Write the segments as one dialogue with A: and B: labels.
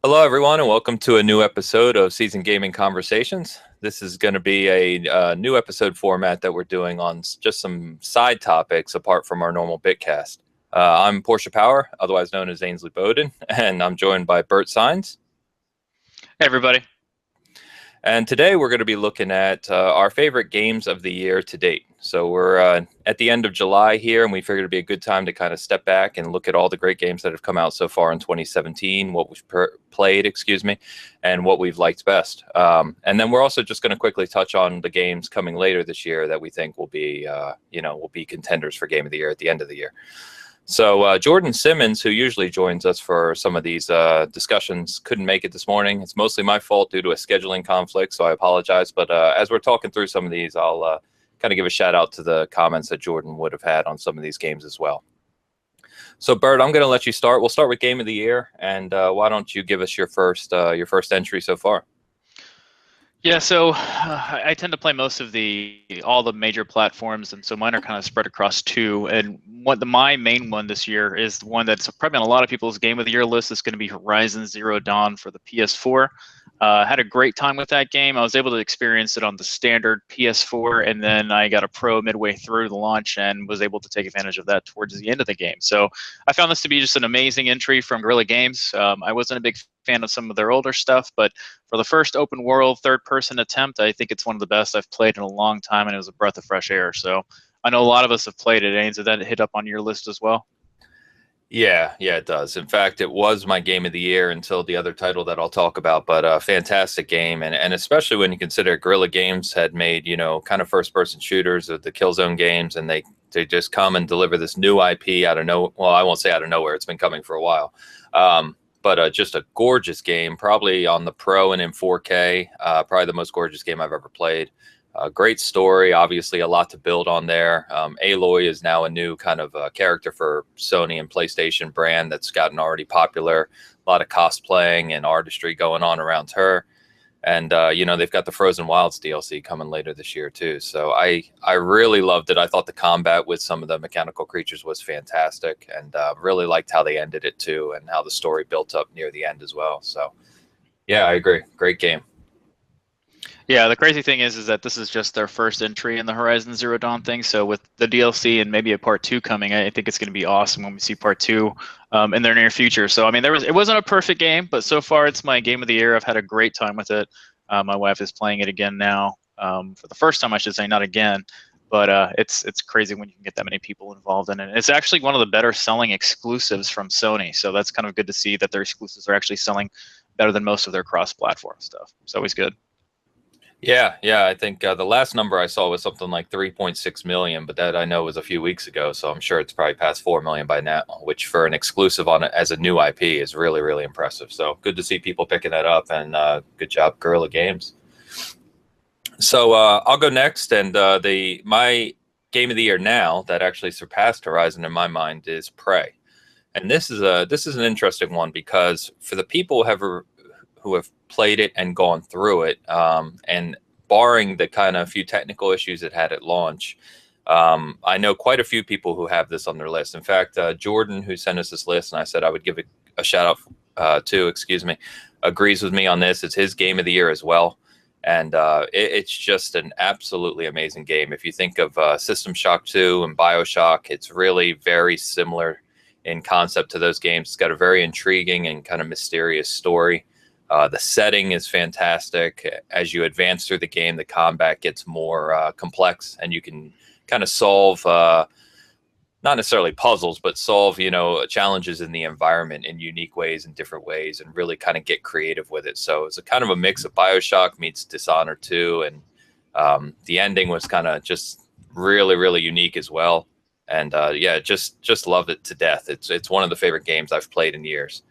A: Hello, everyone, and welcome to a new episode of Season Gaming Conversations. This is going to be a new episode format that we're doing on just some side topics apart from our normal Bitcast. I'm Portia Power, otherwise known as Ainsley Bowden, and I'm joined by Bert Sines.
B: Hey, everybody.
A: And today we're going to be looking at our favorite games of the year to date. So we're at the end of July here, and we figured it'd be a good time to kind of step back and look at all the great games that have come out so far in 2017, what we've played, and what we've liked best. And then we're also just going to quickly touch on the games coming later this year that we think will be, will be contenders for Game of the Year at the end of the year. So Jordan Simmons, who usually joins us for some of these discussions, couldn't make it this morning. It's mostly my fault due to a scheduling conflict, so I apologize. But as we're talking through some of these, I'll kind of give a shout out to the comments that Jordan would have had on some of these games as well. So Bert, I'm going to let you start. We'll start with Game of the Year, and why don't you give us your first entry so far?
B: Yeah, so I tend to play most of all the major platforms, and so mine are kind of spread across two. And my main one this year is the one that's probably on a lot of people's Game of the Year list. Is going to be Horizon Zero Dawn for the PS4. Had a great time with that game. I was able to experience it on the standard PS4, and then I got a Pro midway through the launch and was able to take advantage of that towards the end of the game. So I found this to be just an amazing entry from Guerrilla Games. I wasn't a big fan of some of their older stuff, but for the first open world third-person attempt, I think it's one of the best I've played in a long time, and it was a breath of fresh air. So I know a lot of us have played it. Ains, did that hit up on your list as well?
A: Yeah, it does. In fact, it was my Game of the Year until the other title that I'll talk about, but a fantastic game. And especially when you consider Guerrilla Games had made, kind of first-person shooters of the Killzone games, and they just come and deliver this new IP out of well, I won't say out of nowhere. It's been coming for a while. But just a gorgeous game, probably on the Pro and in 4K, probably the most gorgeous game I've ever played. Great story, obviously a lot to build on there. Aloy is now a new kind of character for Sony and PlayStation brand that's gotten already popular. A lot of cosplaying and artistry going on around her. And, they've got the Frozen Wilds DLC coming later this year, too. So I really loved it. I thought the combat with some of the mechanical creatures was fantastic, and really liked how they ended it, too, and how the story built up near the end as well. So, yeah, I agree. Great game.
B: Yeah, the crazy thing is that this is just their first entry in the Horizon Zero Dawn thing. So with the DLC and maybe a part 2 coming, I think it's going to be awesome when we see part 2 in their near future. So I mean, it wasn't a perfect game, but so far it's my Game of the Year. I've had a great time with it. My wife is playing it again now for the first time, I should say, not again. But it's crazy when you can get that many people involved in it. It's actually one of the better selling exclusives from Sony. So that's kind of good to see that their exclusives are actually selling better than most of their cross-platform stuff. It's always good.
A: Yeah. I think the last number I saw was something like 3.6 million, but that I know was a few weeks ago, so I'm sure it's probably past 4 million by now, which for an exclusive on it as a new IP is really, really impressive. So good to see people picking that up, and good job, Guerrilla Games. So I'll go next, and my Game of the Year now that actually surpassed Horizon in my mind is Prey. And this is an interesting one because for the people who have played it and gone through it, and barring the kind of few technical issues it had at launch, I know quite a few people who have this on their list. In fact, Jordan, who sent us this list, and I said I would give it a shout out to, agrees with me on this. It's his Game of the Year as well. And it's just an absolutely amazing game. If you think of System Shock 2 and BioShock, it's really very similar in concept to those games. It's got a very intriguing and kind of mysterious story. The setting is fantastic. As you advance through the game, the combat gets more complex, and you can kind of solve, not necessarily puzzles, but solve, challenges in the environment in unique ways and different ways, and really kind of get creative with it. So it's a kind of a mix of BioShock meets Dishonored 2, and the ending was kind of just really, really unique as well. And just loved it to death. It's one of the favorite games I've played in years.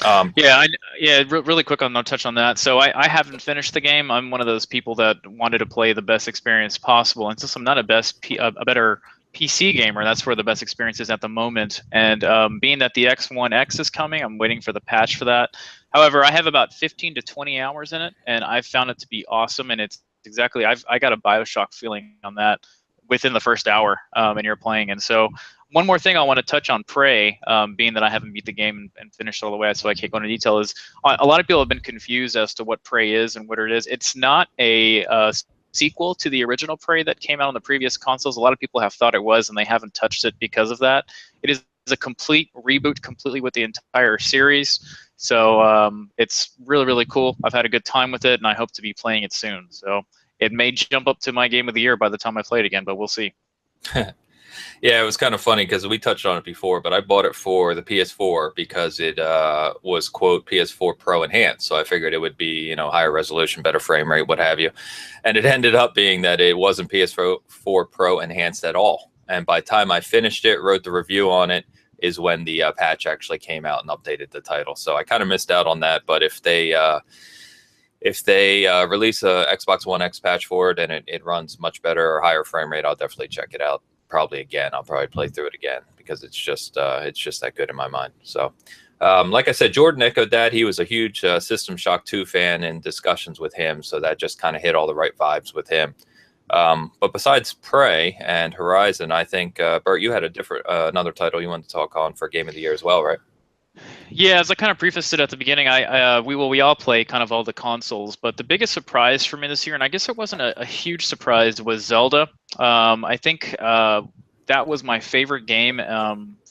B: Really quick, I'll touch on that. So I haven't finished the game. I'm one of those people that wanted to play the best experience possible, and since I'm not a better PC gamer, that's where the best experience is at the moment. And being that the X1X is coming, I'm waiting for the patch for that. However, I have about 15 to 20 hours in it, and I've found it to be awesome. And it's exactly, I got a BioShock feeling on that within the first hour, and you're playing. And so one more thing I want to touch on Prey, being that I haven't beat the game and finished all the way, so I can't go into detail, is a lot of people have been confused as to what Prey is and what it is. It's not a sequel to the original Prey that came out on the previous consoles. A lot of people have thought it was, and they haven't touched it because of that. It is a complete reboot, completely with the entire series. So it's really, really cool. I've had a good time with it, and I hope to be playing it soon. So it may jump up to my game of the year by the time I play it again, but we'll see.
A: Yeah, it was kind of funny because we touched on it before, but I bought it for the PS4 because it was, quote, PS4 Pro enhanced. So I figured it would be, you know, higher resolution, better frame rate, what have you. And it ended up being that it wasn't PS4 Pro enhanced at all. And by the time I finished it, wrote the review on it, is when the patch actually came out and updated the title. So I kind of missed out on that. But if they release a Xbox One X patch for it and it runs much better or higher frame rate, I'll definitely check it out. Probably again. I'll probably play through it again because it's just that good in my mind. So, like I said, Jordan echoed that. He was a huge System Shock 2 fan in discussions with him, so that just kind of hit all the right vibes with him. But besides Prey and Horizon, I think Bert, you had a different another title you wanted to talk on for Game of the Year as well, right?
B: Yeah, as I kind of prefaced it at the beginning, we all play kind of all the consoles, but the biggest surprise for me this year, and I guess it wasn't a huge surprise, was Zelda. I think that was my favorite game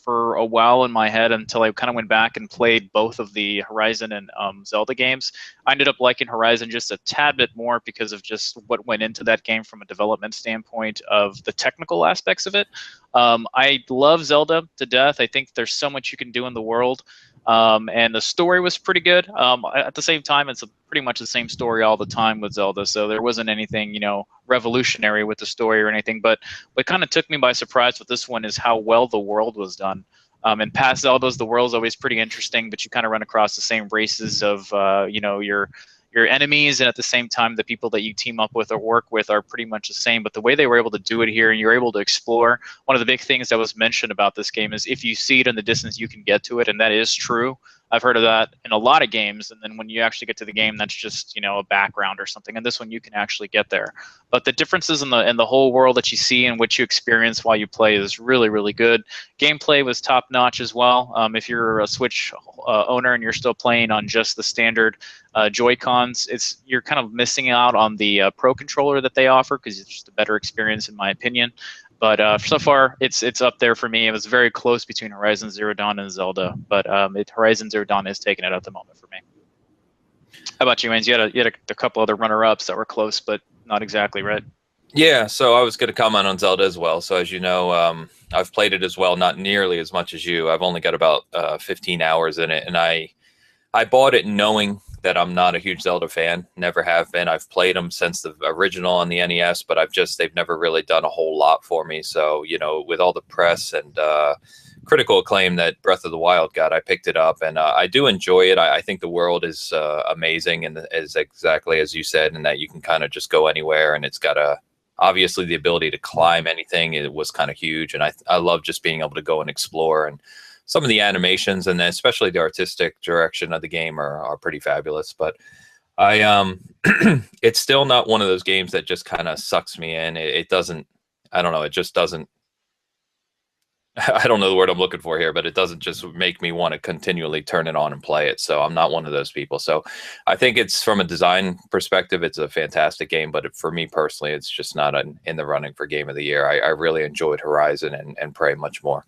B: for a while in my head until I kind of went back and played both of the Horizon and Zelda games. I ended up liking Horizon just a tad bit more because of just what went into that game from a development standpoint of the technical aspects of it. I love Zelda to death. I think there's so much you can do in the world. And the story was pretty good. At the same time, it's pretty much the same story all the time with Zelda, so there wasn't anything, you know, revolutionary with the story or anything. But what kind of took me by surprise with this one is how well the world was done. In past Zeldas, the world's always pretty interesting, but you kind of run across the same races of, you know, your enemies, and at the same time, the people that you team up with or work with are pretty much the same. But the way they were able to do it here, and you're able to explore. One of the big things that was mentioned about this game is if you see it in the distance, you can get to it, and that is true. I've heard of that in a lot of games, and then when you actually get to the game, that's just, you know, a background or something. And this one, you can actually get there. But the differences in the whole world that you see and what you experience while you play is really, really good. Gameplay was top notch as well. If you're a Switch owner and you're still playing on just the standard Joy-Cons, you're kind of missing out on the Pro controller that they offer because it's just a better experience in my opinion. But so far, it's up there for me. It was very close between Horizon Zero Dawn and Zelda, but Horizon Zero Dawn is taking it at the moment for me. How about you, Ains? You had a couple other runner-ups that were close, but not exactly, right?
A: Yeah, so I was going to comment on Zelda as well. So as you know, I've played it as well, not nearly as much as you. I've only got about 15 hours in it, and I bought it knowing that I'm not a huge Zelda fan, never have been. I've played them since the original on the NES, but they've never really done a whole lot for me. So, you know, with all the press and critical acclaim that Breath of the Wild got, I picked it up, and I do enjoy it. I think the world is amazing, and is exactly as you said, and that you can kind of just go anywhere, and it's got obviously the ability to climb anything. It was kind of huge, and I love just being able to go and explore. And some of the animations and especially the artistic direction of the game are pretty fabulous. But it's still not one of those games that just kind of sucks me in. It doesn't, I don't know, it just doesn't, I don't know the word I'm looking for here, but it doesn't just make me want to continually turn it on and play it. So I'm not one of those people. So I think it's, from a design perspective, it's a fantastic game, but for me personally, it's just not in the running for Game of the Year. I really enjoyed Horizon and Prey much more.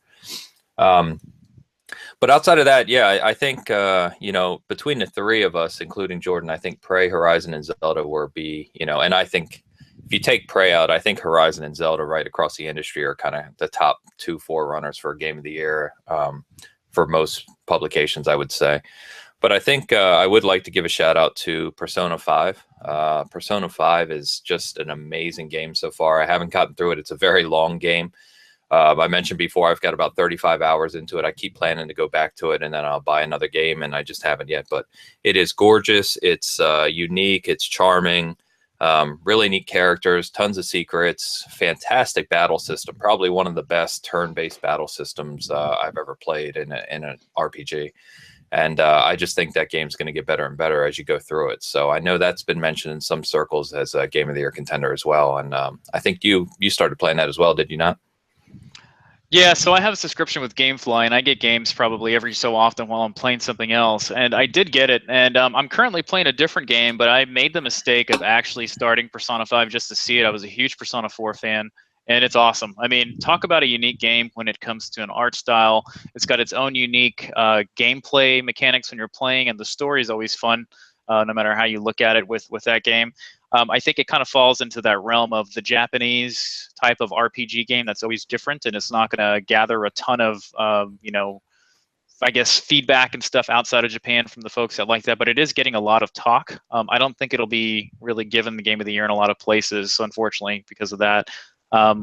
A: But outside of that, yeah, I think, you know, between the three of us, including Jordan, I think Prey, Horizon, and Zelda you know, and I think if you take Prey out, I think Horizon and Zelda right across the industry are kind of the top 2 forerunners for Game of the Year for most publications, I would say. But I think I would like to give a shout out to Persona 5. Persona 5 is just an amazing game so far. I haven't gotten through it. It's a very long game. I mentioned before, I've got about 35 hours into it. I keep planning to go back to it, and then I'll buy another game, and I just haven't yet. But it is gorgeous. It's unique. It's charming. Really neat characters, tons of secrets, fantastic battle system. Probably one of the best turn-based battle systems I've ever played in an RPG. And I just think that game's going to get better and better as you go through it. So I know that's been mentioned in some circles as a Game of the Year contender as well. And I think you started playing that as well, did you not?
B: Yeah, so I have a subscription with GameFly, and I get games probably every so often while I'm playing something else. And I did get it, and I'm currently playing a different game, but I made the mistake of actually starting Persona 5 just to see it. I was a huge Persona 4 fan, and it's awesome. I mean, talk about a unique game when it comes to an art style. It's got its own unique gameplay mechanics when you're playing, and the story is always fun, no matter how you look at it with that game. I think it kind of falls into that realm of the Japanese type of RPG game that's always different, and it's not going to gather a ton of, I guess, feedback and stuff outside of Japan from the folks that like that. But it is getting a lot of talk. I don't think it'll be really given the game of the year in a lot of places, unfortunately, because of that.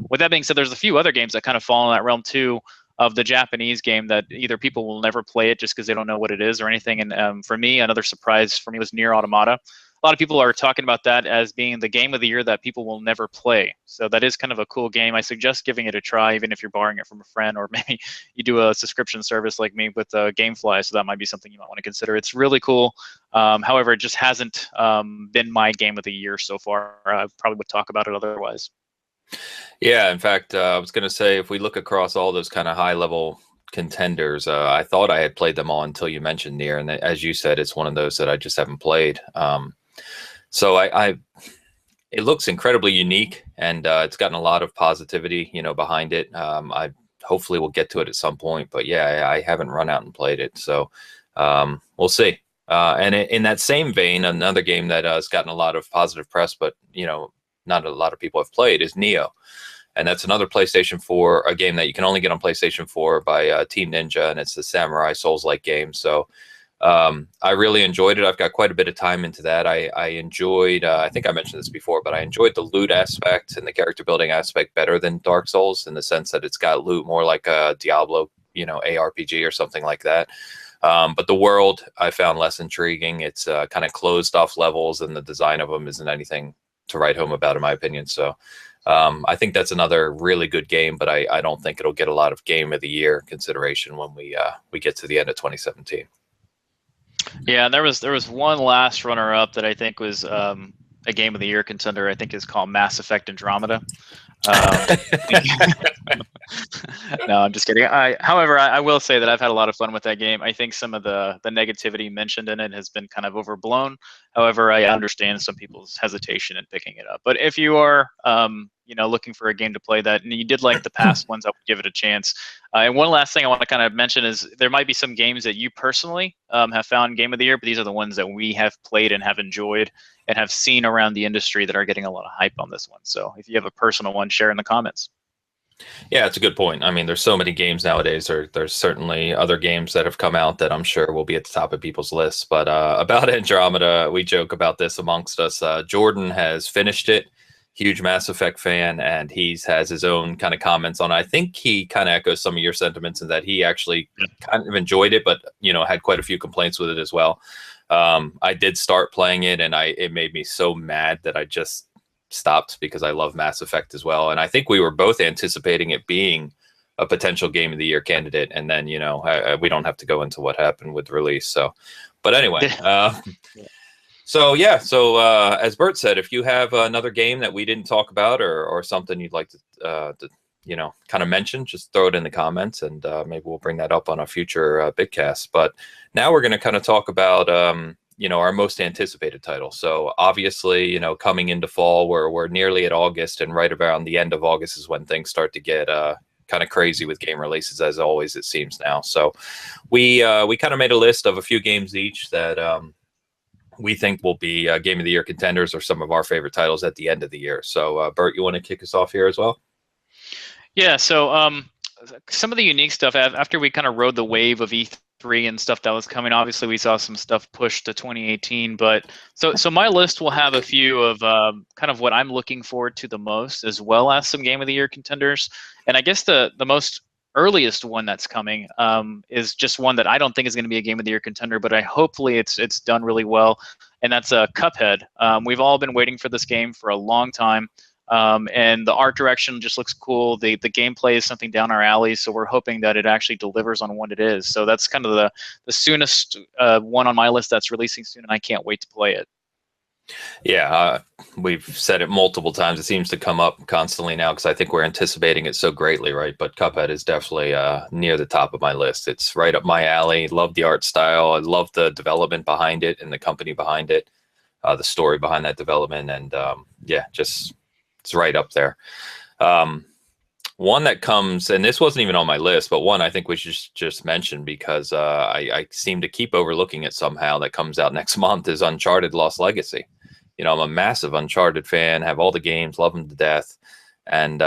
B: With that being said, there's a few other games that kind of fall in that realm too, of the Japanese game that either people will never play it just because they don't know what it is or anything. And for me, another surprise for me was Nier Automata. A lot of people are talking about that as being the game of the year that people will never play. So that is kind of a cool game. I suggest giving it a try, even if you're borrowing it from a friend, or maybe you do a subscription service like me with GameFly. So that might be something you might want to consider. It's really cool. However, it just hasn't been my game of the year so far. I probably would talk about it otherwise.
A: Yeah, in fact, I was going to say if we look across all those kind of high level contenders, I thought I had played them all until you mentioned Nier, and as you said, it's one of those that I just haven't played. So it looks incredibly unique, and it's gotten a lot of positivity, behind it. I hopefully will get to it at some point, but yeah, I haven't run out and played it, so we'll see. And in that same vein, another game that has gotten a lot of positive press, but not a lot of people have played, is Neo. And that's another PlayStation 4, a game that you can only get on PlayStation 4 by Team Ninja, and it's the Samurai Souls-like game. So I really enjoyed it. I've got quite a bit of time into that. I enjoyed, I think I mentioned this before, but I enjoyed the loot aspect and the character building aspect better than Dark Souls, in the sense that it's got loot more like a Diablo, ARPG or something like that. But the world I found less intriguing. It's kind of closed off levels, and the design of them isn't anything to write home about, in my opinion. So I think that's another really good game, but I don't think it'll get a lot of Game of the Year consideration when we get to the end of 2017.
B: Yeah, and there was one last runner up that I think was a Game of the Year contender. I think is called Mass Effect Andromeda. No, I'm just kidding. However, I will say that I've had a lot of fun with that game. I think some of the negativity mentioned in it has been kind of overblown. However, I understand some people's hesitation in picking it up. But if you are, looking for a game to play that, and you did like the past ones, I would give it a chance. And one last thing I want to kind of mention is there might be some games that you personally have found Game of the Year, but these are the ones that we have played and have enjoyed and have seen around the industry that are getting a lot of hype on this one. So if you have a personal one, share in the comments.
A: Yeah, it's a good point. I mean, there's so many games nowadays. There's certainly other games that have come out that I'm sure will be at the top of people's lists. But about Andromeda, we joke about this amongst us. Jordan has finished it, huge Mass Effect fan, and has his own kind of comments on it. I think he kind of echoes some of your sentiments in that he actually kind of enjoyed it, but had quite a few complaints with it as well. I did start playing it, and it made me so mad that I just stopped, because I love Mass Effect as well. And I think we were both anticipating it being a potential Game of the Year candidate. And then, we don't have to go into what happened with the release. So, but anyway, so as Bert said, if you have another game that we didn't talk about, or something you'd like to kind of mention, just throw it in the comments, and maybe we'll bring that up on a future Bitcast. But now we're going to kind of talk about, our most anticipated title. So obviously, coming into fall, we're nearly at August, and right around the end of August is when things start to get kind of crazy with game releases, as always, it seems now. So we kind of made a list of a few games each that we think will be Game of the Year contenders, or some of our favorite titles at the end of the year. So Bert, you want to kick us off here as well?
B: Yeah, so some of the unique stuff, after we kind of rode the wave of E3 and stuff that was coming, obviously we saw some stuff pushed to 2018. But so my list will have a few of kind of what I'm looking forward to the most, as well as some Game of the Year contenders. And I guess the most earliest one that's coming is just one that I don't think is going to be a Game of the Year contender, but hopefully it's done really well, and that's Cuphead. We've all been waiting for this game for a long time. And the art direction just looks cool. The gameplay is something down our alley, so we're hoping that it actually delivers on what it is. So that's kind of the soonest one on my list that's releasing soon, and I can't wait to play it.
A: Yeah, we've said it multiple times. It seems to come up constantly now because I think we're anticipating it so greatly, right? But Cuphead is definitely near the top of my list. It's right up my alley. Love the art style. I love the development behind it and the company behind it, the story behind that development, and yeah, just it's right up there. Um, One that comes, and this wasn't even on my list, but one I think we should just mention because I seem to keep overlooking it somehow. That comes out next month is Uncharted Lost Legacy. You know, I'm a massive Uncharted fan, have all the games, love them to death, and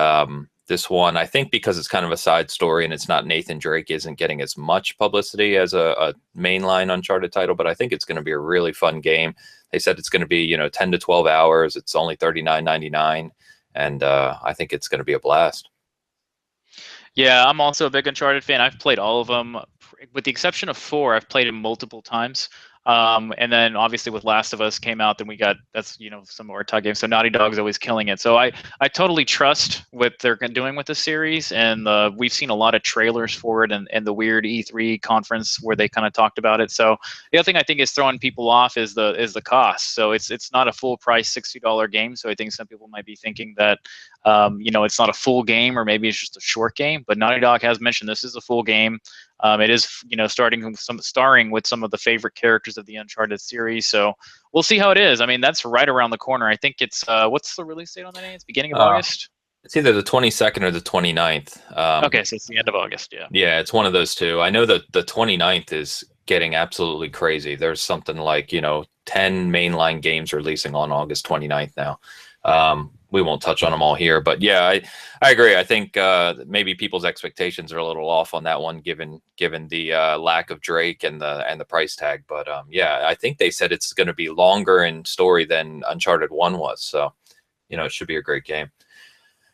A: this one I think because it's kind of a side story and it's not Nathan Drake isn't getting as much publicity as a mainline Uncharted title, but I think it's going to be a really fun game. They said it's going to be 10 to 12 hours. It's only $39.99, and I think it's going to be a blast.
B: Yeah, I'm also a big Uncharted fan. I've played all of them, with the exception of 4. I've played it multiple times. And then obviously with Last of Us came out, then we got that's some more tag games. So Naughty Dog's always killing it. So I totally trust what they're doing with the series, and we've seen a lot of trailers for it, and the weird E3 conference where they kind of talked about it. So the other thing I think is throwing people off is the cost. So it's not a full price $60 game. So I think some people might be thinking that it's not a full game, or maybe it's just a short game. But Naughty Dog has mentioned this is a full game. It is, starring with some of the favorite characters of the Uncharted series. So we'll see how it is. I mean, that's right around the corner. I think it's what's the release date on that? It's beginning of August.
A: It's either the 22nd or the 29th.
B: Okay, so it's the end of August. Yeah.
A: Yeah, it's one of those two. I know that the 29th is getting absolutely crazy. There's something like 10 mainline games releasing on August 29th now. We won't touch on them all here, but yeah, I agree. I think maybe people's expectations are a little off on that one, given the lack of Drake and the price tag. But yeah, I think they said it's going to be longer in story than Uncharted 1 was. So it should be a great game.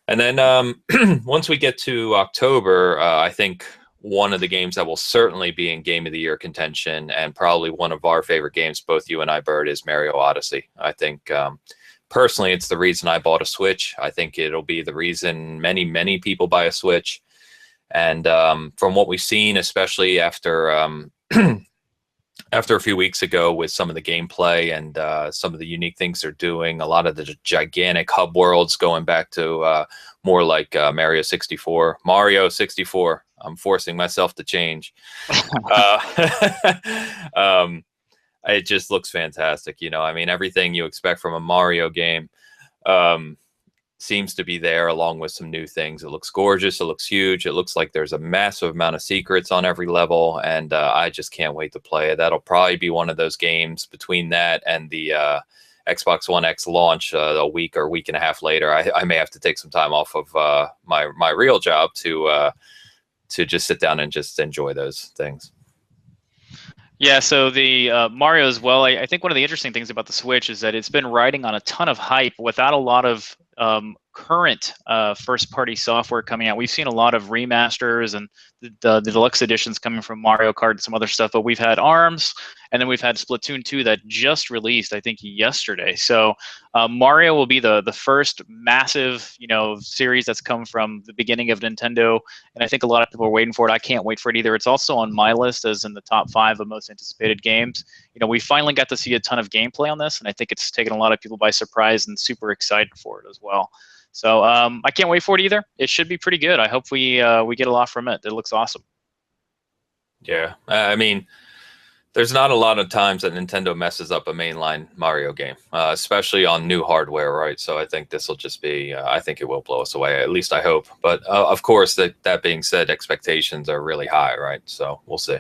A: And then once we get to October, I think one of the games that will certainly be in Game of the Year contention, and probably one of our favorite games, both you and I, Bird, is Mario Odyssey. I think. Personally, it's the reason I bought a Switch. I think it'll be the reason many people buy a Switch. And from what we've seen, especially after after a few weeks ago with some of the gameplay and some of the unique things they're doing, a lot of the gigantic hub worlds going back to more like Mario 64. Mario 64. I'm forcing myself to change. It just looks fantastic. I mean, everything you expect from a Mario game seems to be there, along with some new things. It looks gorgeous. It looks huge. It looks like there's a massive amount of secrets on every level, and I just can't wait to play it. That'll probably be one of those games between that and the Xbox One X launch a week or week and a half later. I may have to take some time off of my real job to just sit down and just enjoy those things.
B: Yeah, so the Mario as well. I think one of the interesting things about the Switch is that it's been riding on a ton of hype without a lot of current first-party software coming out. We've seen a lot of remasters and the deluxe editions coming from Mario Kart and some other stuff, but we've had ARMS, and then we've had Splatoon 2 that just released, I think, yesterday. So Mario will be the first massive, series that's come from the beginning of Nintendo, and I think a lot of people are waiting for it. I can't wait for it either. It's also on my list as in the top 5 of most anticipated games. We finally got to see a ton of gameplay on this, and I think it's taken a lot of people by surprise and super excited for it as well. So I can't wait for it either. It should be pretty good. I hope we get a lot from it. It looks awesome.
A: Yeah, I mean, there's not a lot of times that Nintendo messes up a mainline Mario game, especially on new hardware, right? So I think this will just be, I think it will blow us away, at least I hope. But of course, that being said, expectations are really high, right? So we'll see.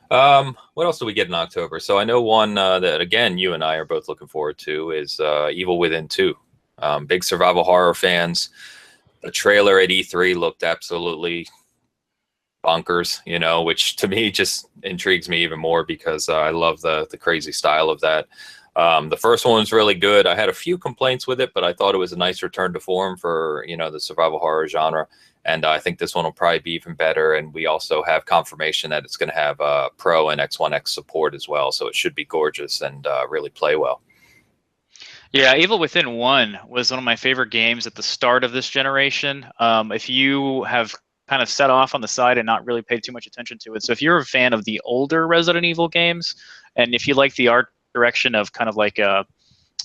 A: What else do we get in October? So I know one that, again, you and I are both looking forward to is Evil Within 2. Big survival horror fans. The trailer at E3 looked absolutely bonkers, which to me just intrigues me even more because I love the crazy style of that. The first one was really good. I had a few complaints with it, but I thought it was a nice return to form for, the survival horror genre. And I think this one will probably be even better. And we also have confirmation that it's going to have Pro and X1X support as well. So it should be gorgeous and really play well.
B: Yeah, Evil Within 1 was one of my favorite games at the start of this generation. If you have kind of set off on the side and not really paid too much attention to it. So if you're a fan of the older Resident Evil games, and if you like the art direction of kind of like a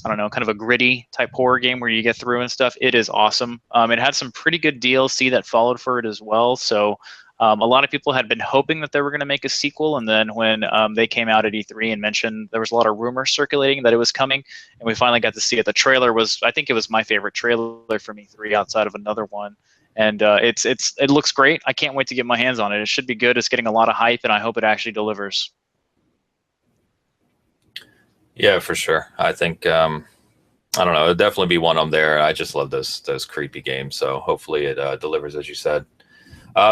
B: I don't know, kind of a gritty type horror game where you get through and stuff. It is awesome. It had some pretty good DLC that followed for it as well. So a lot of people had been hoping that they were going to make a sequel, and then when they came out at E3 and mentioned, there was a lot of rumors circulating that it was coming, and we finally got to see it. The trailer was, I think it was my favorite trailer from E3 outside of another one, and it looks great. I can't wait to get my hands on it. It should be good. It's getting a lot of hype, and I hope it actually delivers.
A: Yeah, for sure. I think I don't know. It'll definitely be one on there. I just love those creepy games. So hopefully it delivers, as you said.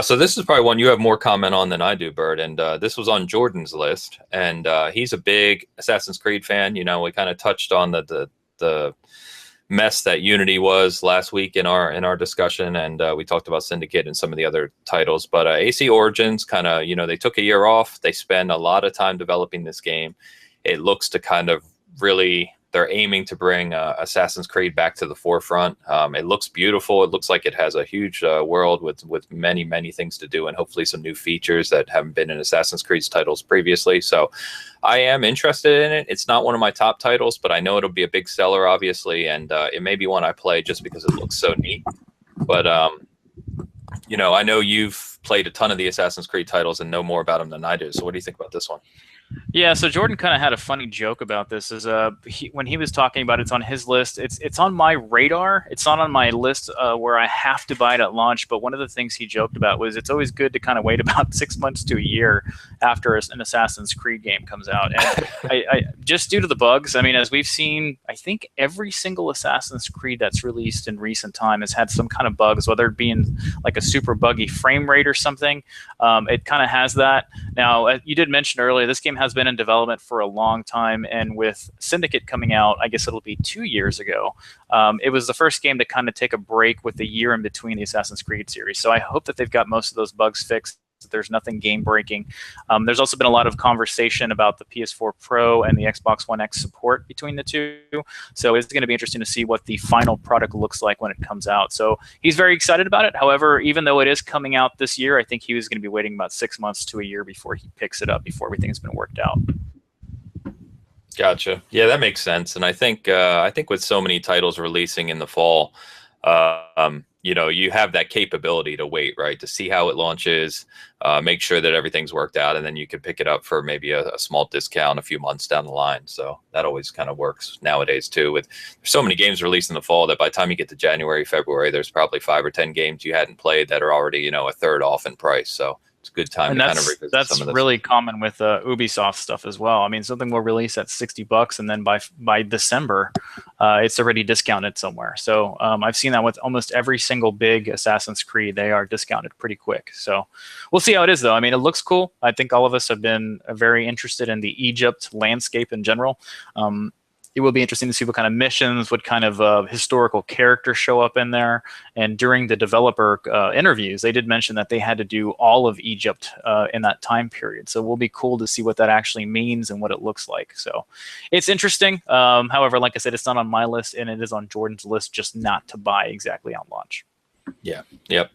A: So this is probably one you have more comment on than I do, Bert. And this was on Jordan's list, and he's a big Assassin's Creed fan. You know, we kind of touched on the mess that Unity was last week in our discussion, and we talked about Syndicate and some of the other titles. But AC Origins kind of, you know, they took a year off. They spend a lot of time developing this game. It looks to kind of really, they're aiming to bring Assassin's Creed back to the forefront. It looks beautiful. It looks like it has a huge world with many, many things to do, and hopefully some new features that haven't been in Assassin's Creed's titles previously. So I am interested in it. It's not one of my top titles, but I know it'll be a big seller, obviously, and it may be one I play just because it looks so neat. But, you know, I know you've played a ton of the Assassin's Creed titles and know more about them than I do. So what do you think about this one?
B: Yeah, so Jordan kind of had a funny joke about this. Is when he was talking about it's on his list. It's on my radar. It's not on my list where I have to buy it at launch. But one of the things he joked about was it's always good to kind of wait about 6 months to a year after an Assassin's Creed game comes out. And I just due to the bugs. I mean, as we've seen, I think every single Assassin's Creed that's released in recent time has had some kind of bugs, whether it be in like a super buggy frame rate or something. It kind of has that. Now, you did mention earlier, this game has been in development for a long time, and with Syndicate coming out, I guess it'll be 2 years ago. It was the first game to kind of take a break with the year in between the Assassin's Creed series. So I hope that they've got most of those bugs fixed. There's nothing game breaking. There's also been a lot of conversation about the PS4 Pro and the Xbox One X support between the two. So it's going to be interesting to see what the final product looks like when it comes out. So he's very excited about it. However, even though it is coming out this year, I think he was going to be waiting about 6 months to a year before he picks it up, before everything's been worked out.
A: Gotcha. Yeah, that makes sense. And I think with so many titles releasing in the fall, you know, you have that capability to wait, right, to see how it launches, make sure that everything's worked out, and then you can pick it up for maybe a small discount a few months down the line. So that always kind of works nowadays too. With so many games released in the fall that by the time you get to January, February, there's probably 5 or 10 games you hadn't played that are already, you know, a third off in price. So it's a good time to kind of revisit some of this.
B: That's really common with Ubisoft stuff as well. I mean, something will release at $60, and then by December, it's already discounted somewhere. So I've seen that with almost every single big Assassin's Creed. They are discounted pretty quick. So we'll see how it is, though. I mean, it looks cool. I think all of us have been very interested in the Egypt landscape in general. It will be interesting to see what kind of missions, what kind of historical characters show up in there. And during the developer interviews, they did mention that they had to do all of Egypt in that time period. So it will be cool to see what that actually means and what it looks like. So it's interesting. However, like I said, it's not on my list, and it is on Jordan's list, just not to buy exactly on launch.
A: Yeah. Yep.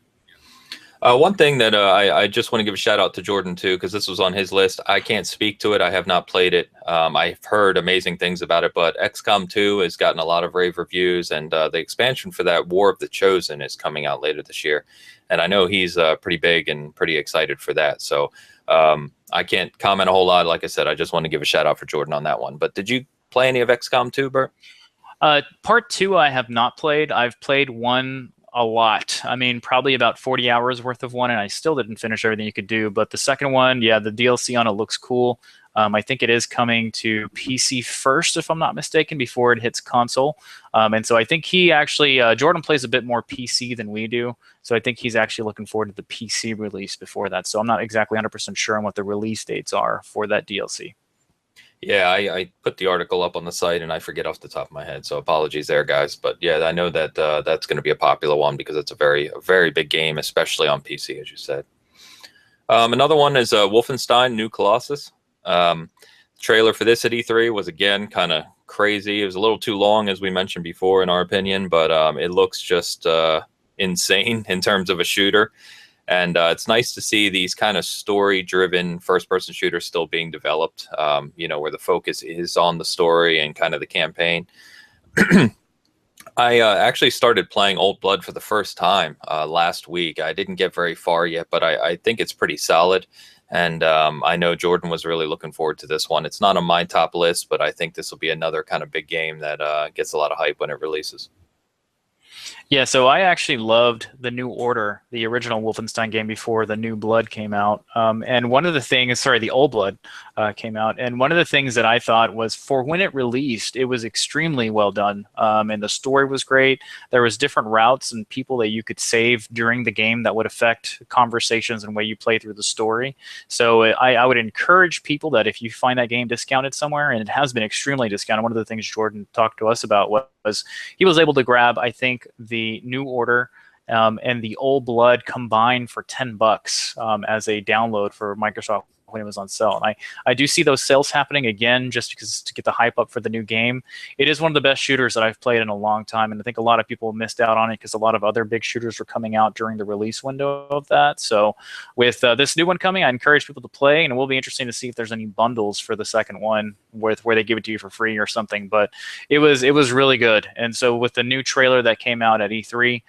A: One thing that I just want to give a shout out to Jordan too, because this was on his list. I can't speak to it. I have not played it. I've heard amazing things about it, but XCOM 2 has gotten a lot of rave reviews, and the expansion for that, War of the Chosen, is coming out later this year. And I know he's pretty big and pretty excited for that. So I can't comment a whole lot. Like I said, I just want to give a shout out for Jordan on that one. But did you play any of XCOM 2, Bert?
B: Part 2 I have not played. I've played 1 a lot. I mean, probably about 40 hours worth of 1, and I still didn't finish everything you could do. But the second one, yeah, the DLC on it looks cool. I think it is coming to PC first, if I'm not mistaken, before it hits console. And so I think he actually, Jordan plays a bit more PC than we do. So I think he's actually looking forward to the PC release before that. So I'm not exactly 100% sure on what the release dates are for that DLC.
A: Yeah, I put the article up on the site and I forget off the top of my head, so apologies there, guys. But yeah, I know that that's going to be a popular one because it's a very big game, especially on PC, as you said. Another one is Wolfenstein: New Colossus. Trailer for this at E3 was again kind of crazy. It was a little too long, as we mentioned before, in our opinion, but it looks just insane in terms of a shooter. And it's nice to see these kind of story-driven first-person shooters still being developed, you know, where the focus is on the story and kind of the campaign. I actually started playing Old Blood for the first time last week. I didn't get very far yet, but I think it's pretty solid. And I know Jordan was really looking forward to this one. It's not on my top list, but I think this will be another kind of big game that gets a lot of hype when it releases.
B: Yeah, so I actually loved the New Order, the original Wolfenstein game before the New Blood came out. And one of the things, sorry, the Old Blood came out. And one of the things that I thought was for when it released, it was extremely well done. And the story was great. There was different routes and people that you could save during the game that would affect conversations and way you play through the story. So I would encourage people that if you find that game discounted somewhere, and it has been extremely discounted, one of the things Jordan talked to us about was he was able to grab, I think, the New Order and the Old Blood combined for $10 as a download for Microsoft when it was on sale. And I do see those sales happening again just because to get the hype up for the new game. It is one of the best shooters that I've played in a long time, and I think a lot of people missed out on it because a lot of other big shooters were coming out during the release window of that. So with this new one coming, I encourage people to play, and it will be interesting to see if there's any bundles for the second one where they give it to you for free or something. But it was really good. And so with the new trailer that came out at E3,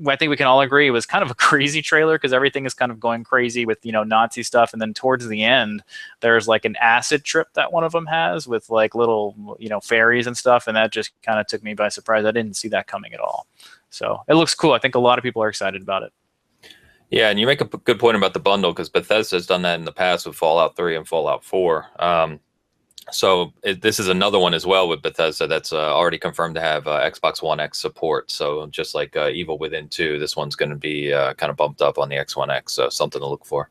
B: I think we can all agree it was kind of a crazy trailer because everything is kind of going crazy with, Nazi stuff. And then towards the end, there's like an acid trip that one of them has with like little, fairies and stuff. And that just kind of took me by surprise. I didn't see that coming at all. So it looks cool. I think a lot of people are excited about it.
A: Yeah, and you make a good point about the bundle because Bethesda's done that in the past with Fallout 3 and Fallout 4. So this is another one as well with Bethesda that's already confirmed to have Xbox One X support. So just like Evil Within 2, this one's going to be kind of bumped up on the X One X. So something to look for.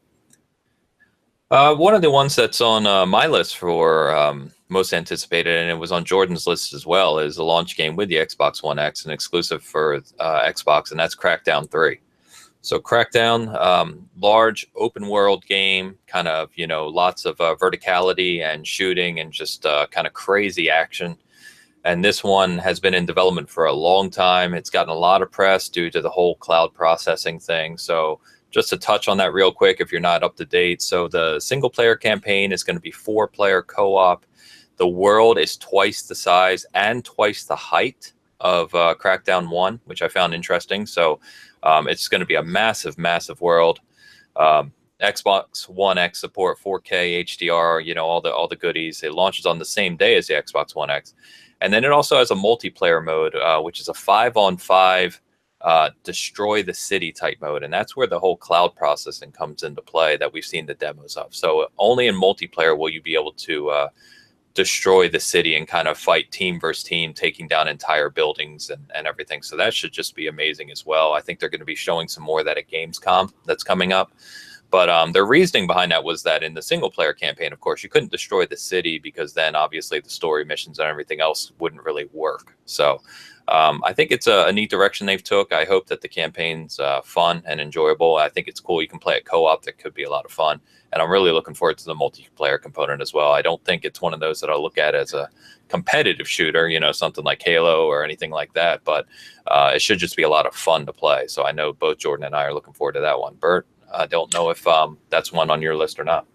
A: One of the ones that's on my list for most anticipated, and it was on Jordan's list as well, is the launch game with the Xbox One X, an exclusive for Xbox, and that's Crackdown 3. So Crackdown, large open world game, kind of, lots of verticality and shooting and just kind of crazy action. And this one has been in development for a long time. It's gotten a lot of press due to the whole cloud processing thing. So just to touch on that real quick, if you're not up to date. So the single player campaign is going to be 4-player co-op. The world is twice the size and twice the height of Crackdown 1, which I found interesting. So it's going to be a massive, massive world. Xbox One X support 4K HDR, all the goodies. It launches on the same day as the Xbox One X, and then it also has a multiplayer mode, which is a 5-on-5 destroy the city type mode, and that's where the whole cloud processing comes into play that we've seen the demos of. So only in multiplayer will you be able to destroy the city and kind of fight team versus team, taking down entire buildings and everything. So that should just be amazing as well. I think they're going to be showing some more of that at Gamescom that's coming up. But their reasoning behind that was that in the single player campaign, of course, you couldn't destroy the city because then obviously the story missions and everything else wouldn't really work. So I think it's a neat direction they've took. I hope that the campaign's fun and enjoyable. I think it's cool. You can play it co-op. That could be a lot of fun. And I'm really looking forward to the multiplayer component as well. I don't think it's one of those that I'll look at as a competitive shooter, something like Halo or anything like that. But it should just be a lot of fun to play. So I know both Jordan and I are looking forward to that one. Bert, I don't know if that's one on your list or not.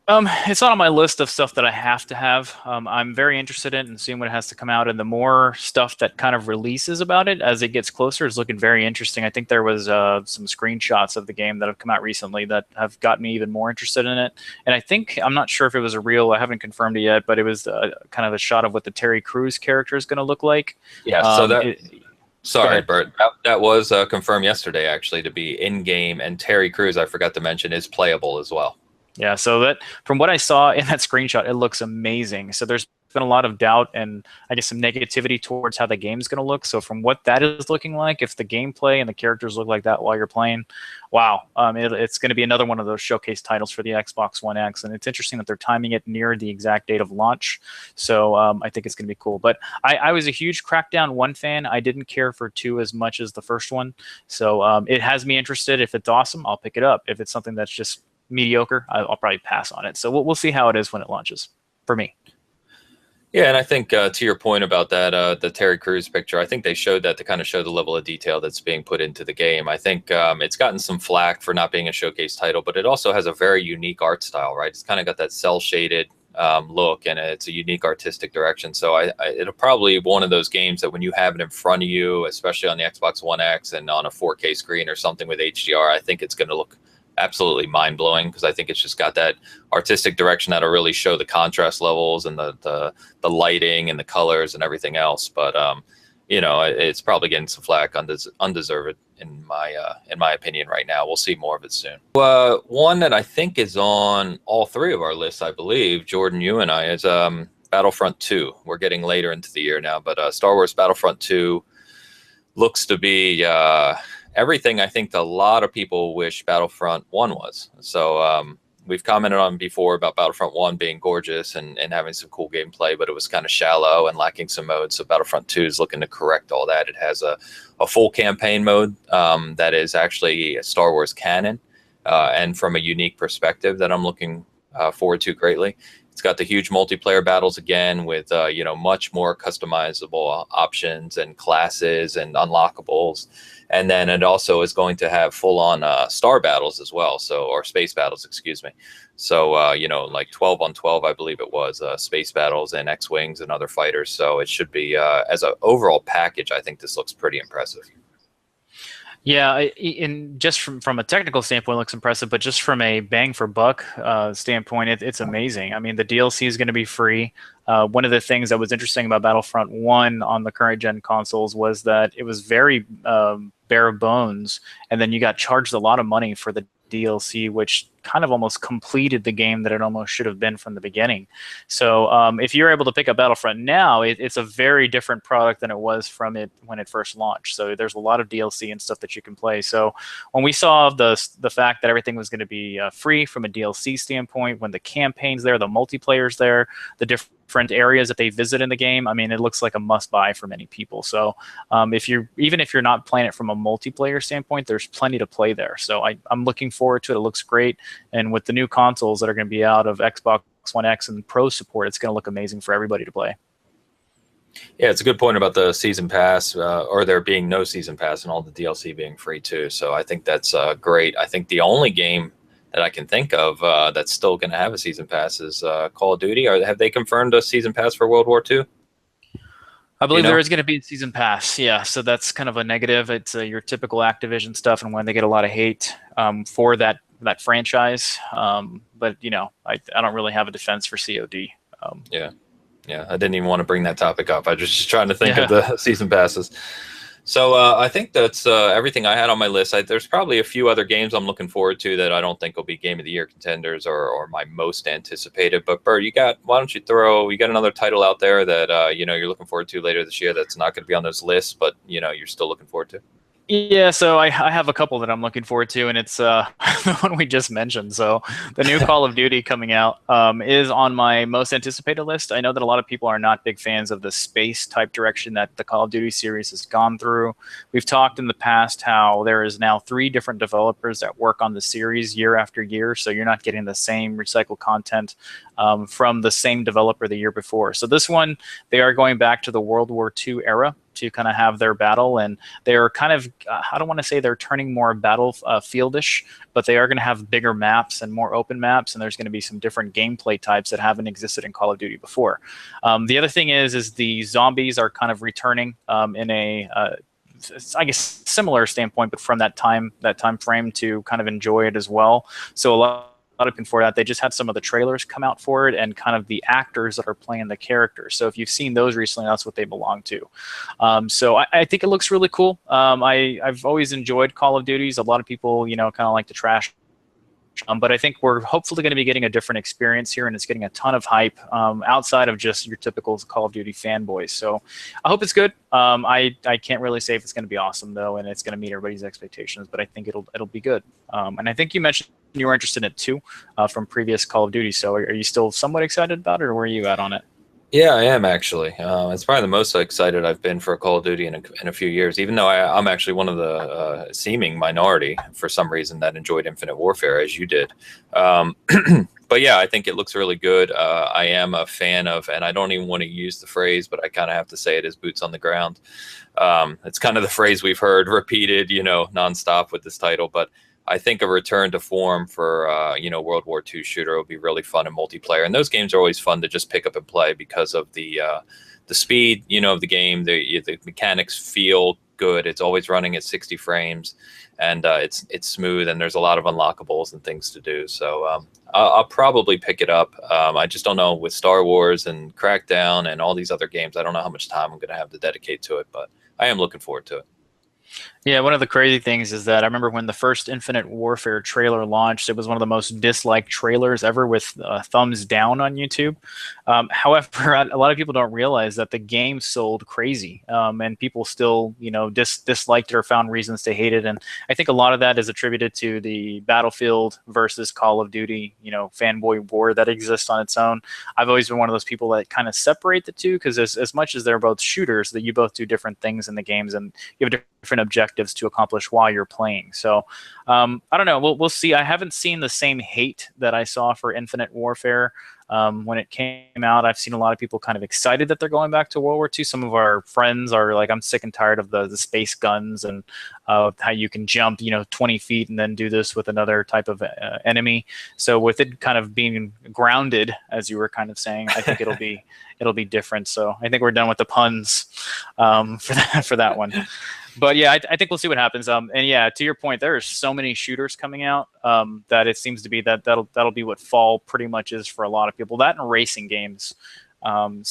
B: It's not on my list of stuff that I have to have. I'm very interested in and seeing what has to come out, and the more stuff that kind of releases about it as it gets closer is looking very interesting. I think there was some screenshots of the game that have come out recently that have got me even more interested in it. And I think, I'm not sure if it was a real, I haven't confirmed it yet, but it was kind of a shot of what the Terry Crews character is going to look like.
A: Yeah, so that... Sorry, Bert. That was confirmed yesterday, actually, to be in-game, and Terry Crews, I forgot to mention, is playable as well.
B: Yeah, so that from what I saw in that screenshot, it looks amazing. So there's been a lot of doubt and I guess some negativity towards how the game's going to look. So from what that is looking like, if the gameplay and the characters look like that while you're playing, wow, it's going to be another one of those showcase titles for the Xbox One X. And it's interesting that they're timing it near the exact date of launch. So I think it's going to be cool. But I was a huge Crackdown 1 fan. I didn't care for 2 as much as the first one. So it has me interested. If it's awesome, I'll pick it up. If it's something that's just mediocre, I'll probably pass on it. So we'll see how it is when it launches for me.
A: Yeah, and I think to your point about that, the Terry Crews picture, I think they showed that to kind of show the level of detail that's being put into the game. I think it's gotten some flack for not being a showcase title, but it also has a very unique art style, right? It's kind of got that cell-shaded look, and it's a unique artistic direction. So it'll probably be one of those games that when you have it in front of you, especially on the Xbox One X and on a 4K screen or something with HDR, I think it's going to look absolutely mind-blowing, because I think it's just got that artistic direction that'll really show the contrast levels and the lighting and the colors and everything else. But you know, it's probably getting some flack, undeserved in my opinion right now. We'll see more of it soon. One that I think is on all three of our lists, I believe, Jordan, you and I, is Battlefront 2. We're getting later into the year now, but Star Wars Battlefront 2 looks to be everything I think a lot of people wish Battlefront 1 was. So we've commented on before about Battlefront 1 being gorgeous and having some cool gameplay, but it was kind of shallow and lacking some modes. So Battlefront 2 is looking to correct all that. It has a full campaign mode that is actually a Star Wars canon, and from a unique perspective that I'm looking forward to greatly. It's got the huge multiplayer battles again with you know, much more customizable options and classes and unlockables. And then it also is going to have full-on star battles as well, or space battles, excuse me. So, you know, like 12 on 12, I believe it was, space battles and X-Wings and other fighters. So it should be, as an overall package, I think this looks pretty impressive.
B: Yeah, in just from a technical standpoint, it looks impressive, but just from a bang for buck standpoint, it's amazing. I mean, the DLC is going to be free. One of the things that was interesting about Battlefront 1 on the current gen consoles was that it was very bare bones, and then you got charged a lot of money for the DLC, which kind of almost completed the game that it almost should have been from the beginning. So if you're able to pick up Battlefront now, it's a very different product than it was from it when it first launched. So there's a lot of DLC and stuff that you can play. So when we saw the fact that everything was going to be free from a DLC standpoint, when the campaign's there, the multiplayer's there, the different areas that they visit in the game, I mean, it looks like a must-buy for many people. So even if you're not playing it from a multiplayer standpoint, there's plenty to play there. So I'm looking forward to it. It looks great. And with the new consoles that are going to be out of Xbox One X and Pro support, it's going to look amazing for everybody to play.
A: Yeah, it's a good point about the season pass, or there being no season pass and all the DLC being free too. So I think that's great. I think the only game that I can think of that's still going to have a season pass is Call of Duty. Or have they confirmed a season pass for World War II?
B: I believe there is going to be a season pass. Yeah, so that's kind of a negative. It's your typical Activision stuff, and when they get a lot of hate for that franchise. But you know, I don't really have a defense for COD.
A: Yeah, I didn't even want to bring that topic up. I was just trying to think of the season passes. So I think that's everything I had on my list. There's probably a few other games I'm looking forward to that I don't think will be Game of the Year contenders or my most anticipated. But Bert, why don't you got another title out there that you know, you're looking forward to later this year that's not going to be on those lists, but you know, you're still looking forward to?
B: Yeah, so I have a couple that I'm looking forward to, and it's the one we just mentioned. So the new Call of Duty coming out is on my most anticipated list. I know that a lot of people are not big fans of the space type direction that the Call of Duty series has gone through. We've talked in the past how there is now 3 different developers that work on the series year after year, so you're not getting the same recycled content from the same developer the year before. So this one, they are going back to the World War II era to kind of have their battle, and they're kind of, I don't want to say they're turning more battlefieldish, but they are going to have bigger maps and more open maps, and there's going to be some different gameplay types that haven't existed in Call of Duty before. The other thing is the zombies are kind of returning in a I guess similar standpoint, but from that time frame to kind of enjoy it as well. So a lot for that. They just had some of the trailers come out for it and kind of the actors that are playing the characters. So if you've seen those recently, that's what they belong to. So I think it looks really cool. I've always enjoyed Call of Duties. A lot of people, you know, kind of like to trash. But I think we're hopefully going to be getting a different experience here, and it's getting a ton of hype outside of just your typical Call of Duty fanboys. So I hope it's good. I can't really say if it's going to be awesome though, and it's going to meet everybody's expectations. But I think it'll be good. And I think you mentioned you were interested in it too from previous Call of Duty. So are you still somewhat excited about it, or where are you at on it?
A: Yeah, I am actually. It's probably the most excited I've been for Call of Duty in a few years, even though I'm actually one of the seeming minority for some reason that enjoyed Infinite Warfare, as you did. But yeah, I think it looks really good. I am a fan of, and I don't even want to use the phrase, but I kind of have to say it, is boots on the ground. It's kind of the phrase we've heard repeated, you know, nonstop with this title, but I think a return to form for World War II shooter would be really fun in multiplayer. And those games are always fun to just pick up and play because of the speed, of the game. The mechanics feel good. It's always running at 60 frames, and it's smooth, and there's a lot of unlockables and things to do. So I'll probably pick it up. I just don't know with Star Wars and Crackdown and all these other games. I don't know how much time I'm going to have to dedicate to it, but I am looking forward to it.
B: Yeah, one of the crazy things is that I remember when the first Infinite Warfare trailer launched, it was one of the most disliked trailers ever with thumbs down on YouTube. However, a lot of people don't realize that the game sold crazy, and people still, disliked it or found reasons to hate it. And I think a lot of that is attributed to the Battlefield versus Call of Duty, fanboy war that exists on its own. I've always been one of those people that kind of separate the two, because as much as they're both shooters, that you both do different things in the games, and you have different objectives to accomplish while you're playing. So I don't know. We'll see. I haven't seen the same hate that I saw for Infinite Warfare when it came out. I've seen a lot of people kind of excited that they're going back to World War II. Some of our friends are like, I'm sick and tired of the space guns and how you can jump 20 feet and then do this with another type of enemy. So with it kind of being grounded, as you were kind of saying, I think it'll be different. So I think we're done with the puns for that one. But yeah, I think we'll see what happens. And yeah, to your point, there are so many shooters coming out that it seems to be that'll be what fall pretty much is for a lot of people. That and racing games. My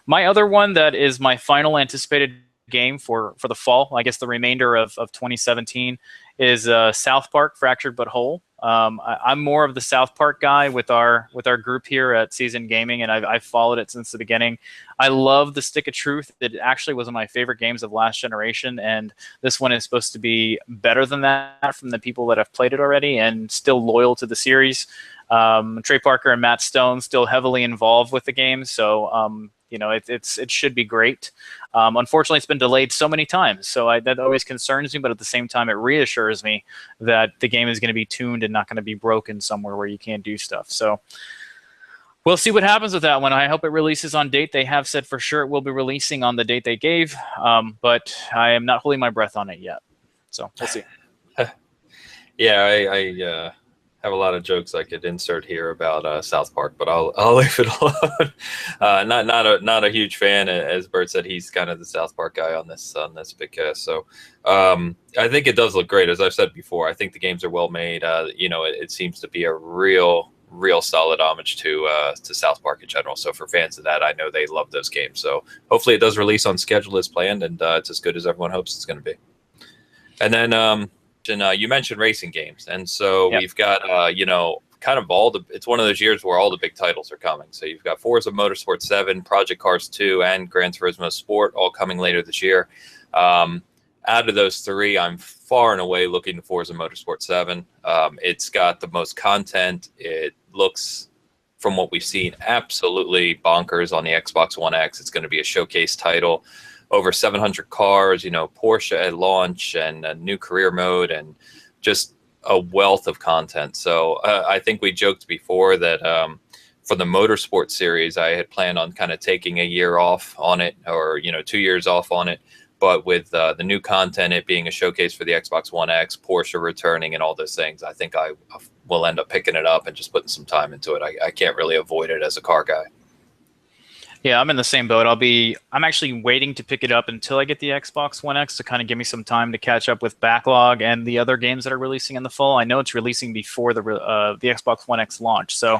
B: other one that is my final anticipated game for the fall, I guess the remainder of 2017, is South Park: Fractured But Whole. I'm more of the South Park guy with our group here at Seasoned Gaming, and I've followed it since the beginning. I love the Stick of Truth. It actually was one of my favorite games of last generation, and this one is supposed to be better than that from the people that have played it already and still loyal to the series. Trey Parker and Matt Stone still heavily involved with the game, so it should be great. Unfortunately, it's been delayed so many times, so that always concerns me, but at the same time, it reassures me that the game is going to be tuned and not going to be broken somewhere where you can't do stuff. So we'll see what happens with that one. I hope it releases on date. They have said for sure it will be releasing on the date they gave, but I am not holding my breath on it yet. So we'll see.
A: Yeah, I have a lot of jokes I could insert here about South Park, but I'll leave it alone. Not a huge fan, as Bert said. He's kind of the South Park guy on this because so I think it does look great. As I've said before, I think the games are well made. It seems to be a real solid homage to South Park in general. So for fans of that, I know they love those games. So hopefully it does release on schedule as planned, and it's as good as everyone hopes it's going to be. And then you mentioned racing games, and so We've got kind of it's one of those years where all the big titles are coming. So you've got Forza Motorsport 7, Project Cars 2, and Gran Turismo Sport all coming later this year. Out of those three, I'm far and away looking to Forza Motorsport 7. It's got the most content. It looks, from what we've seen, absolutely bonkers on the Xbox One X. It's going to be a showcase title. Over 700 cars, Porsche at launch, and a new career mode, and just a wealth of content. So I think we joked before that for the Motorsport series, I had planned on kind of taking a year off on it, or 2 years off on it. But with the new content, it being a showcase for the Xbox One X, Porsche returning, and all those things, I think I will end up picking it up and just putting some time into it. I can't really avoid it as a car guy.
B: Yeah, I'm in the same boat. I'm actually waiting to pick it up until I get the Xbox One X to kind of give me some time to catch up with backlog and the other games that are releasing in the fall. I know it's releasing before the Xbox One X launch. So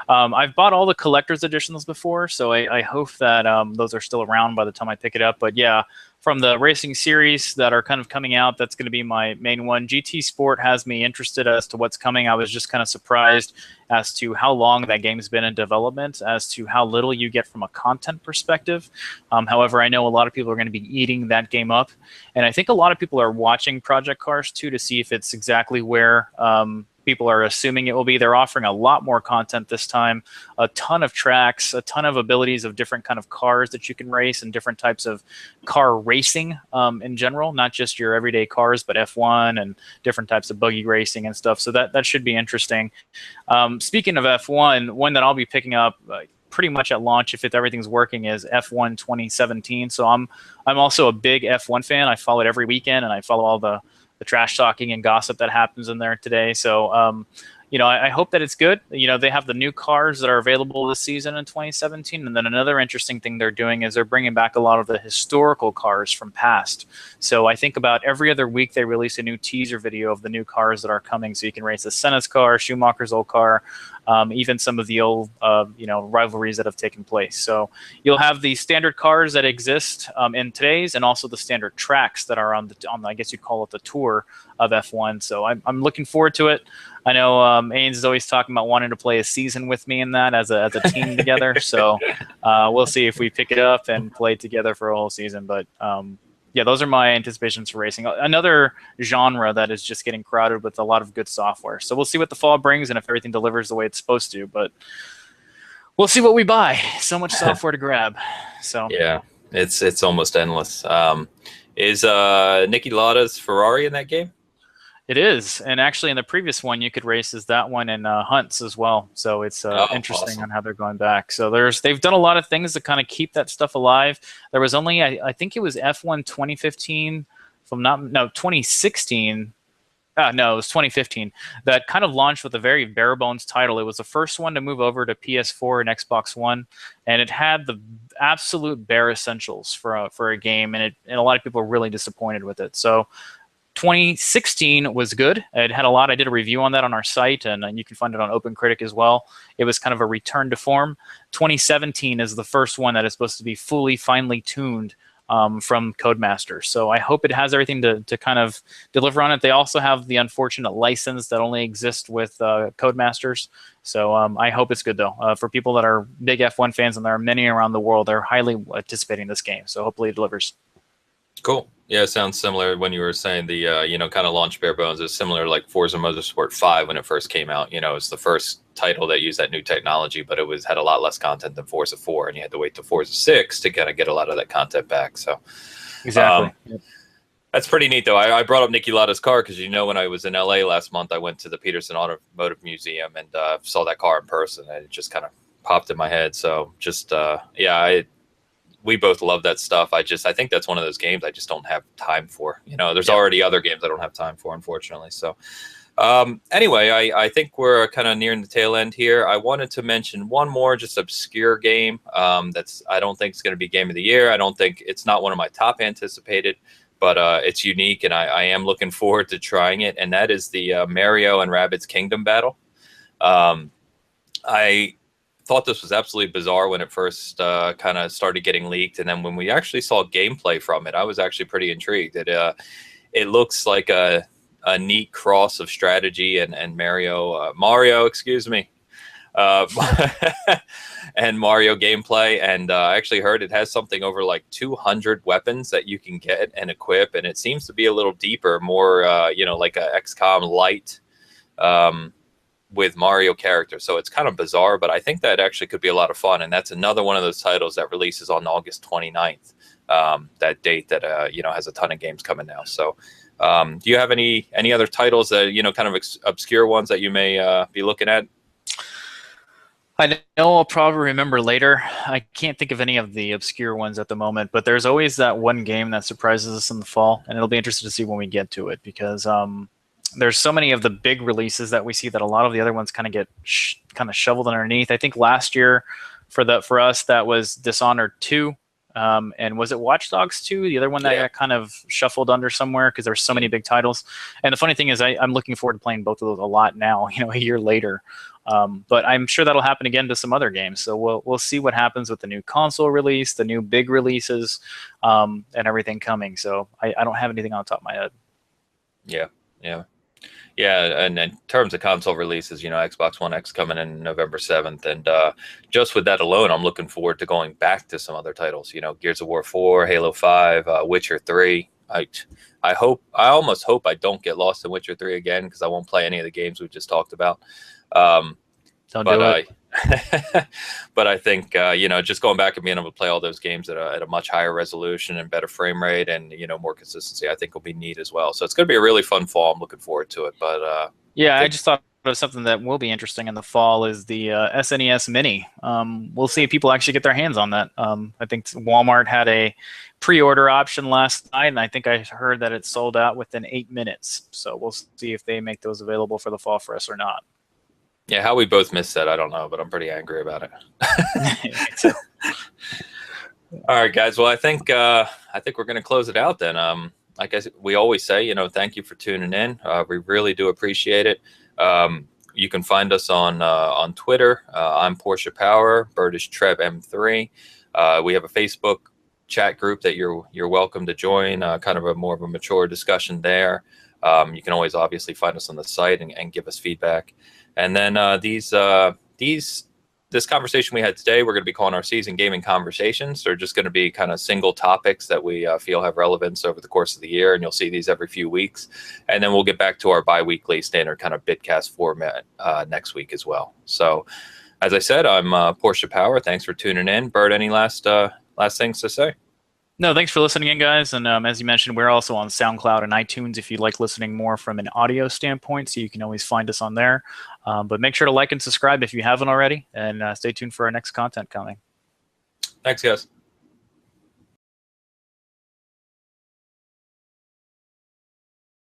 B: I've bought all the collector's editions before, so I hope that those are still around by the time I pick it up. But yeah, from the racing series that are kind of coming out, that's going to be my main one. GT Sport has me interested as to what's coming. I was just kind of surprised as to how long that game's been in development, as to how little you get from a content perspective. However, I know a lot of people are going to be eating that game up, and I think a lot of people are watching Project Cars 2 to see if it's exactly where people are assuming it will be. They're offering a lot more content this time, a ton of tracks, a ton of abilities of different kind of cars that you can race, and different types of car racing in general, not just your everyday cars, but F1 and different types of buggy racing and stuff. So that should be interesting. Speaking of F1, one that I'll be picking up pretty much at launch, if everything's working, is F1 2017. So I'm also a big F1 fan. I follow it every weekend, and I follow all the the trash talking and gossip that happens in there today. So, you know, I hope that it's good. You know, they have the new cars that are available this season in 2017. And then another interesting thing they're doing is they're bringing back a lot of the historical cars from past. So I think about every other week they release a new teaser video of the new cars that are coming. So you can race the Senna's car, Schumacher's old car, even some of the old, you know, rivalries that have taken place. So you'll have the standard cars that exist in today's, and also the standard tracks that are on the, I guess you'd call it the tour of F1. So I'm looking forward to it. I know Ains is always talking about wanting to play a season with me in that as a team together. So we'll see if we pick it up and play together for a whole season. But yeah, those are my anticipations for racing. Another genre that is just getting crowded with a lot of good software. So we'll see what the fall brings and if everything delivers the way it's supposed to. But we'll see what we buy. So much software to grab. So
A: yeah, it's almost endless. Is Niki Lauda's Ferrari in that game?
B: It is, and actually in the previous one you could race as that one in Hunts as well. So it's interesting
A: awesome.
B: on how they're going back. So they've done a lot of things to kind of keep that stuff alive. There was only I think it was F1 2015, from not no 2016. No, it was 2015 that kind of launched with a very bare bones title. It was the first one to move over to PS4 and Xbox One, and it had the absolute bare essentials for a game, and a lot of people were really disappointed with it. So 2016 was good. It had a lot. I did a review on that on our site, and you can find it on OpenCritic as well. It was kind of a return to form. 2017 is the first one that is supposed to be fully, finely tuned from Codemasters. So I hope it has everything to kind of deliver on it. They also have the unfortunate license that only exists with Codemasters. So I hope it's good, though. For people that are big F1 fans, and there are many around the world, they're highly anticipating this game. So hopefully it delivers.
A: Cool. Yeah, it sounds similar when you were saying the, you know, kind of launch bare bones. It's similar like Forza Motorsport 5 when it first came out. You know, it's the first title that used that new technology, but it had a lot less content than Forza 4, and you had to wait to Forza 6 to kind of get a lot of that content back. So
B: Exactly.
A: That's pretty neat, though. I brought up Niki Lauda's car because, you know, when I was in LA last month, I went to the Peterson Automotive Museum and saw that car in person, and it just kind of popped in my head. So just, yeah, we both love that stuff. I think that's one of those games I just don't have time for. You know, there's already other games I don't have time for, unfortunately. So anyway, I think we're kind of nearing the tail end here. I wanted to mention one more just obscure game that's I don't think it's going to be game of the year. I don't think it's not one of my top anticipated, but it's unique, and I am looking forward to trying it, and that is the Mario and Rabbids Kingdom battle. I thought this was absolutely bizarre when it first kind of started getting leaked, and then when we actually saw gameplay from it, I was actually pretty intrigued. It looks like a neat cross of strategy and Mario, excuse me, and Mario gameplay. And I actually heard it has something over like 200 weapons that you can get and equip, and it seems to be a little deeper, more you know, like a XCOM light. With Mario characters. So it's kind of bizarre, but I think that actually could be a lot of fun. And that's another one of those titles that releases on August 29th, that date that, you know, has a ton of games coming now. So do you have any other titles that, you know, kind of obscure ones that you may be looking at?
B: I know I'll probably remember later. I can't think of any of the obscure ones at the moment, but there's always that one game that surprises us in the fall, and it'll be interesting to see when we get to it, because there's so many of the big releases that we see that a lot of the other ones kind of get kind of shoveled underneath. I think last year for us that was Dishonored 2, and was it Watch Dogs 2, the other one that got kind of shuffled under somewhere because there's so many big titles. And the funny thing is I'm looking forward to playing both of those a lot now, you know, a year later. But I'm sure that'll happen again to some other games. So we'll see what happens with the new console release, the new big releases, and everything coming. So I don't have anything on the top of my head.
A: Yeah, and in terms of console releases, you know, Xbox One X coming in November 7th, and just with that alone, I'm looking forward to going back to some other titles. You know, Gears of War 4, Halo 5, Witcher 3. I almost hope I don't get lost in Witcher 3 again, because I won't play any of the games we just talked about.
B: Don't do it.
A: But I think, you know, just going back and being able to play all those games at a much higher resolution and better frame rate and, you know, more consistency, I think will be neat as well. So it's going to be a really fun fall. I'm looking forward to it. But
B: Yeah, I just thought of something that will be interesting in the fall is the SNES Mini. We'll see if people actually get their hands on that. I think Walmart had a pre-order option last night, and I think I heard that it sold out within 8 minutes. So we'll see if they make those available for the fall for us or not.
A: Yeah, how we both missed that, I don't know, but I'm pretty angry about it.
B: So,
A: All right, guys. Well, I think we're going to close it out then. Like we always say, thank you for tuning in. We really do appreciate it. You can find us on Twitter. I'm Porsche Power. Bert is Trev M3. We have a Facebook chat group that you're welcome to join. Kind of more of a mature discussion there. You can always obviously find us on the site and give us feedback. And then this conversation we had today, we're going to be calling our season gaming conversations. They're just going to be kind of single topics that we feel have relevance over the course of the year, and you'll see these every few weeks. And then we'll get back to our bi-weekly standard kind of Bitcast format next week as well. So, as I said, I'm Porsche Power. Thanks for tuning in. Bert, any last things to say?
B: no, thanks for listening in, guys. And as you mentioned, we're also on SoundCloud and iTunes if you'd like listening more from an audio standpoint, so you can always find us on there. But make sure to like and subscribe if you haven't already, and stay tuned for our next content coming.
A: Thanks, guys.